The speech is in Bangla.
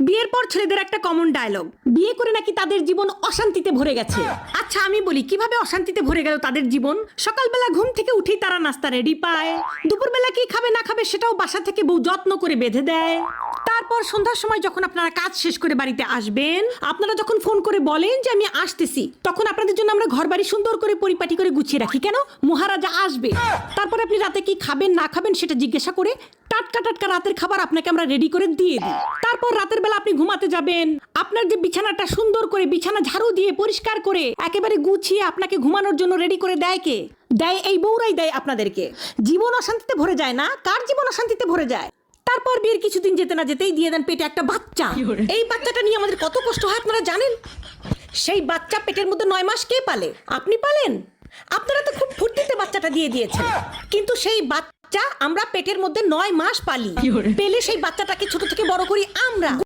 বিয়ের পর ছেলেদের একটা কমন ডায়লগ, বিয়ে করে নাকি তাদের জীবন অশান্তিতে ভরে গেছে। আচ্ছা আমি বলি, কিভাবে অশান্তিতে ভরে গেল তাদের জীবন? সকালবেলা ঘুম থেকে উঠেই তারা নাস্তা রেডি পায়, দুপুরবেলা কি খাবে না খাবে সেটাও বাসা থেকে বউ যত্ন করে বেঁধে দেয়। তারপর সন্ধ্যার সময় যখন আপনারা কাজ শেষ করে বাড়িতে আসবেন, আপনারা যখন ফোন করে বলেন যে আমি আসতেছি, তখন আপনাদের জন্য আমরা ঘর বাড়ি সুন্দর করে পরিপাটি করে গুছিয়ে রাখি। কেন? মহারাজা আসবে। তারপর আপনি রাতে কি খাবেন না খাবেন সেটা জিজ্ঞাসা করে টাটকা টাটকা রাতের খাবার আপনাকে আমরা রেডি করে দিয়ে দিই। তারপর রাতের বেলা আপনি ঘুমাতে যাবেন, আপনার যে বিছানাটা সুন্দর করে বিছানা ঝাড়ু দিয়ে পরিষ্কার করে একেবারে গুছিয়ে আপনাকে ঘুমানোর জন্য রেডি করে দেয় কে? দেয় এই বউরাই দেয় আপনাদেরকে। জীবন অশান্তিতে ভরে যায় না? কার জীবন অশান্তিতে ভরে যায়? তারপর বিয়ের কিছুদিন যেতে না যেতেই দিয়ে দেন পেটে একটা বাচ্চা। এই বাচ্চাটা নিয়ে আমাদের কত কষ্ট হয় আপনারা জানেন? সেই বাচ্চা পেটের মধ্যে 9 মাস কে পালে? আপনি পালেন? আপনারা তো খুব ফুর্তিতে বাচ্চাটা দিয়ে দিয়েছেন, কিন্তু সেই বাচ্চা আমরা পেটের মধ্যে 9 মাস পালি। পেলে সেই বাচ্চাটাকে ছোট থেকে বড় করি আমরা।